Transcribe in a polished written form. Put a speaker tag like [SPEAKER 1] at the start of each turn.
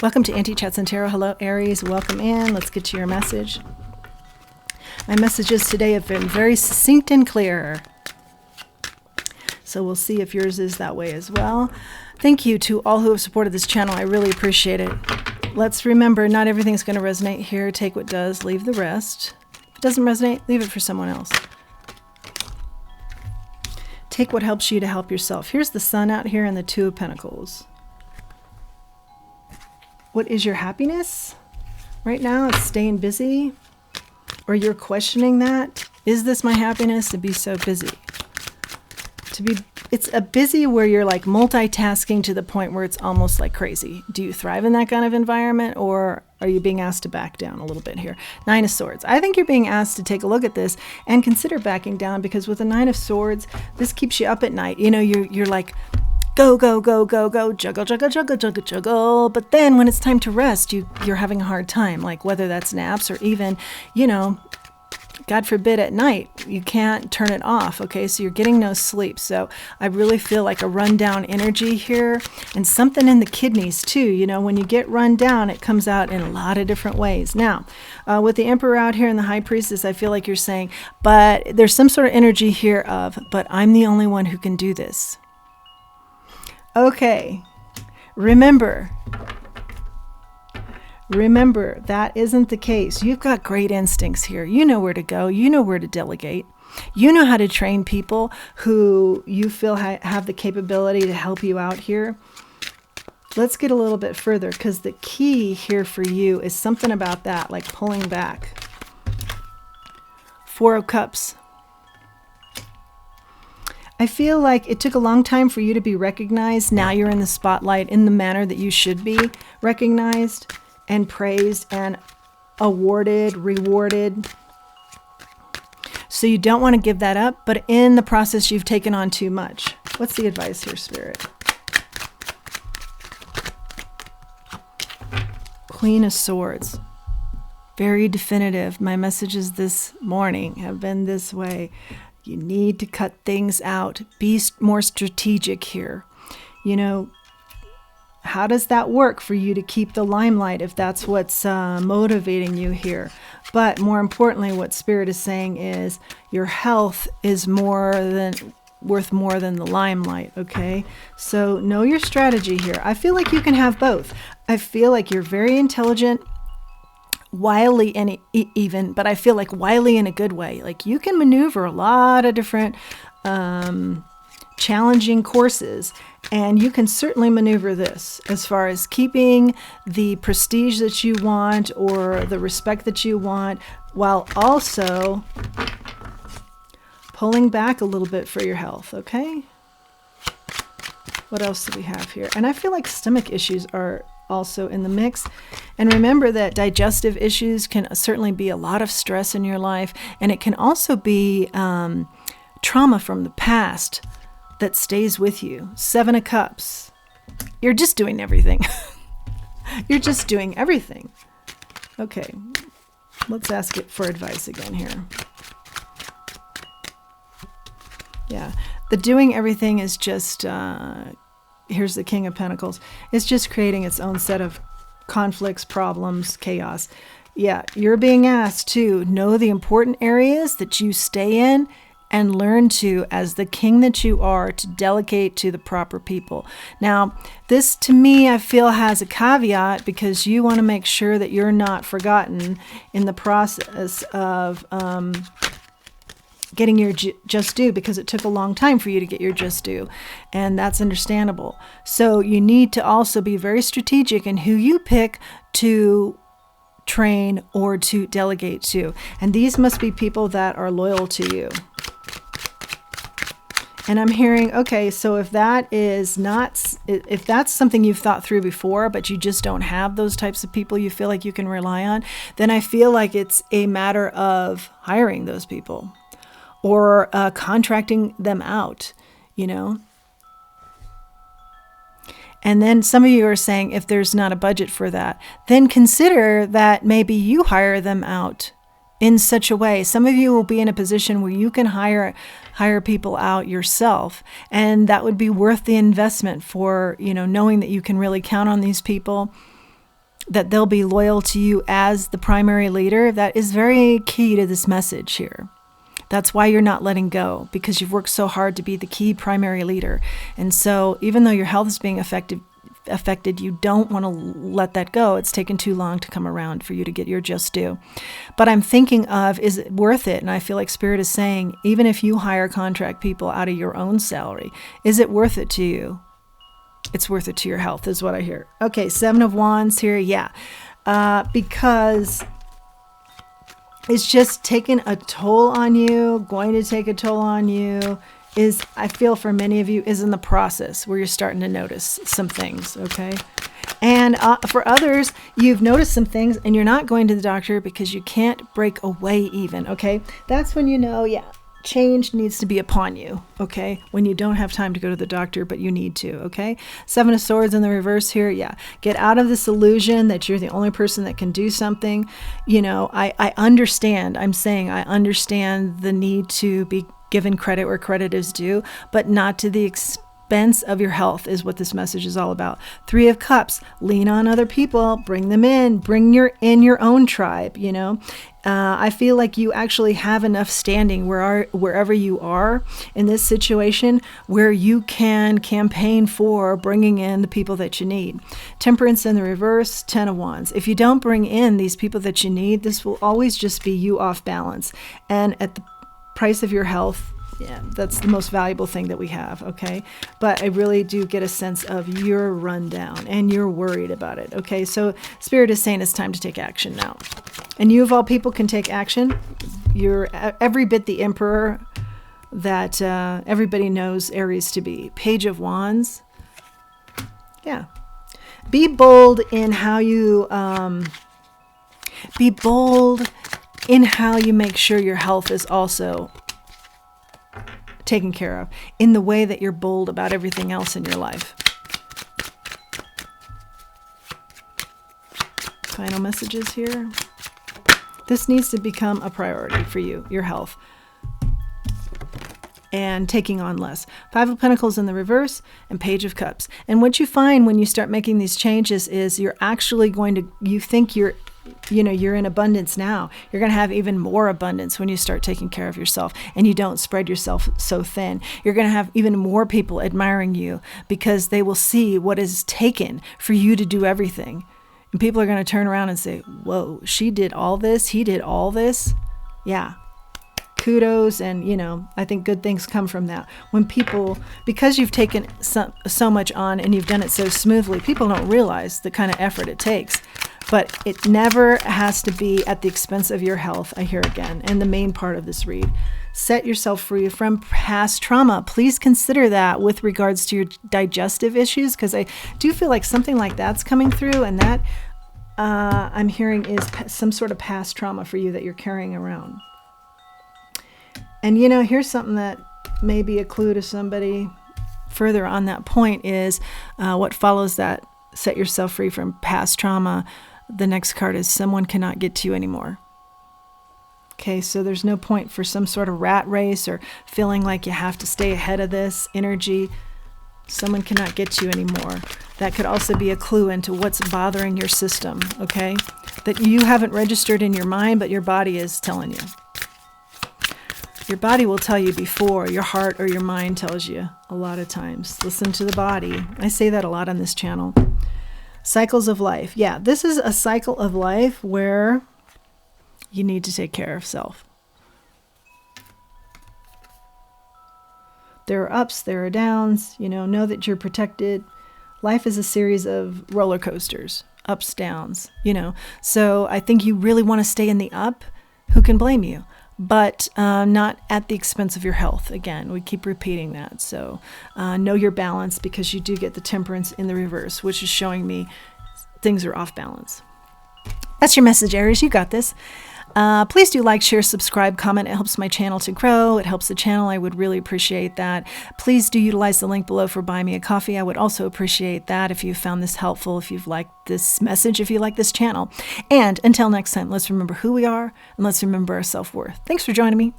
[SPEAKER 1] Welcome to Anti-Chats and Tarot. Hello, Aries. Welcome in. Let's get to your message. My messages today have been very succinct and clear. So we'll see if yours is that way as well. Thank you to all who have supported this channel. I really appreciate it. Let's remember, not everything's going to resonate here. Take what does, leave the rest. If it doesn't resonate, leave it for someone else. Take what helps you to help yourself. Here's the Sun out here and the Two of Pentacles. What is your happiness? Right now it's staying busy. Or you're questioning that. Is this my happiness to be so busy? It's a busy where you're like multitasking to the point where it's almost like crazy. Do you thrive in that kind of environment, or are you being asked to back down a little bit here? Nine of Swords. I think you're being asked to take a look at this and consider backing down, because with the Nine of Swords, this keeps you up at night. You know, you're like, go, go, go, go, go, juggle, juggle, juggle, juggle, juggle. But then when it's time to rest, you're having a hard time, like whether that's naps or even, you know, God forbid at night, you can't turn it off, okay? So you're getting no sleep. So I really feel like a rundown energy here, and something in the kidneys too. You know, when you get run down, it comes out in a lot of different ways. Now, with the Emperor out here and the High Priestess, I feel like you're saying, but there's some sort of energy here of, but I'm the only one who can do this. Okay, remember, that isn't the case. You've got great instincts here. You know where to go. You know where to delegate. You know how to train people who you feel have the capability to help you out here. Let's get a little bit further, because the key here for you is something about that, like pulling back. Four of Cups. I feel like it took a long time for you to be recognized. Now you're in the spotlight in the manner that you should be recognized and praised and awarded, rewarded. So you don't want to give that up, but in the process you've taken on too much. What's the advice here, Spirit? Queen of Swords. Very definitive. My messages this morning have been this way. You need to cut things out. Be more strategic here. You know, how does that work for you to keep the limelight if that's what's motivating you here? But more importantly, what Spirit is saying is your health is worth more than the limelight, okay? So know your strategy here. I feel like you can have both. I feel like you're very intelligent, wily, and even, but I feel like wily in a good way. Like you can maneuver a lot of different challenging courses, and you can certainly maneuver this as far as keeping the prestige that you want or the respect that you want, while also pulling back a little bit for your health, okay? What else do we have here? And I feel like stomach issues are also in the mix. And remember that digestive issues can certainly be a lot of stress in your life, and it can also be trauma from the past that stays with you. Seven of Cups. You're just doing everything. You're just doing everything. Okay, let's ask it for advice again here. Yeah, the doing everything is just here's the King of Pentacles. It's just creating its own set of conflicts, problems, chaos. Yeah, you're being asked to know the important areas that you stay in and learn to, as the king that you are, to delegate to the proper people. Now, this to me, I feel has a caveat, because you want to make sure that you're not forgotten in the process of getting your just due, because it took a long time for you to get your just due, and that's understandable. So you need to also be very strategic in who you pick to train or to delegate to, and these must be people that are loyal to you. And I'm hearing, okay, so if that is not, if that's something you've thought through before, but you just don't have those types of people you feel like you can rely on, then I feel like it's a matter of hiring those people or contracting them out, you know. And then some of you are saying, if there's not a budget for that, then consider that maybe you hire them out in such a way. Some of you will be in a position where you can hire people out yourself, and that would be worth the investment for, you know, knowing that you can really count on these people that they'll be loyal to you as the primary leader. That is very key to this message here. That's why you're not letting go, because you've worked so hard to be the key primary leader. And so even though your health is being affected, you don't want to let that go. It's taken too long to come around for you to get your just due. But I'm thinking of, is it worth it? And I feel like Spirit is saying, even if you hire contract people out of your own salary, is it worth it to you? It's worth it to your health, is what I hear. Okay, 7 of Wands here. Yeah, because it's just taking a toll on you, going to take a toll on you, is, I feel for many of you, is in the process where you're starting to notice some things, okay? And for others, you've noticed some things and you're not going to the doctor because you can't break away even, okay? That's when you know, yeah, change needs to be upon you, okay? When you don't have time to go to the doctor, but you need to, okay? 7 of Swords in the reverse here, yeah. Get out of this illusion that you're the only person that can do something. You know, I understand, I'm saying I understand the need to be given credit where credit is due, but not to the expense of your health is what this message is all about. 3 of Cups, lean on other people, bring them in, bring your own tribe, you know. I feel like you actually have enough standing wherever you are in this situation where you can campaign for bringing in the people that you need. Temperance in the reverse, 10 of Wands. If you don't bring in these people that you need, this will always just be you off balance. And at the price of your health, yeah, that's the most valuable thing that we have, okay? But I really do get a sense of you're run down and you're worried about it, okay? So Spirit is saying it's time to take action now. And you of all people can take action. You're every bit the emperor that everybody knows Aries to be. Page of Wands. Yeah. Be bold in how you make sure your health is also taken care of, in the way that you're bold about everything else in your life. Final messages here. This needs to become a priority for you, your health, and taking on less. 5 of Pentacles in the reverse and Page of Cups. And what you find when you start making these changes is you're actually going to, you think you're in abundance now. You're going to have even more abundance when you start taking care of yourself and you don't spread yourself so thin. You're going to have even more people admiring you because they will see what is taken for you to do everything. And people are going to turn around and say, whoa, she did all this, he did all this. Yeah. Kudos. And, I think good things come from that. When people, because you've taken so much on and you've done it so smoothly, people don't realize the kind of effort it takes. But it never has to be at the expense of your health, I hear again, and the main part of this read. Set yourself free from past trauma. Please consider that with regards to your digestive issues, because I do feel like something like that's coming through, and that I'm hearing is some sort of past trauma for you that you're carrying around. And here's something that may be a clue to somebody further on that point is what follows that. Set yourself free from past trauma. The next card is someone cannot get to you anymore. Okay, so there's no point for some sort of rat race or feeling like you have to stay ahead of this energy. Someone cannot get to you anymore. That could also be a clue into what's bothering your system, okay? That you haven't registered in your mind, but your body is telling you. Your body will tell you before your heart or your mind tells you a lot of times. Listen to the body. I say that a lot on this channel. Cycles of life. Yeah, this is a cycle of life where you need to take care of self. There are ups, there are downs. Know that you're protected. Life is a series of roller coasters, ups, downs, So I think you really want to stay in the up. Who can blame you? But not at the expense of your health. Again, we keep repeating that. So know your balance, because you do get the Temperance in the reverse, which is showing me things are off balance. That's your message, Aries. You got this. Please do like, share, subscribe, comment. It helps my channel to grow. It helps the channel. I would really appreciate that. Please do utilize the link below for Buy Me a Coffee. I would also appreciate that if you found this helpful, if you've liked this message, if you like this channel. And until next time, let's remember who we are and let's remember our self-worth. Thanks for joining me.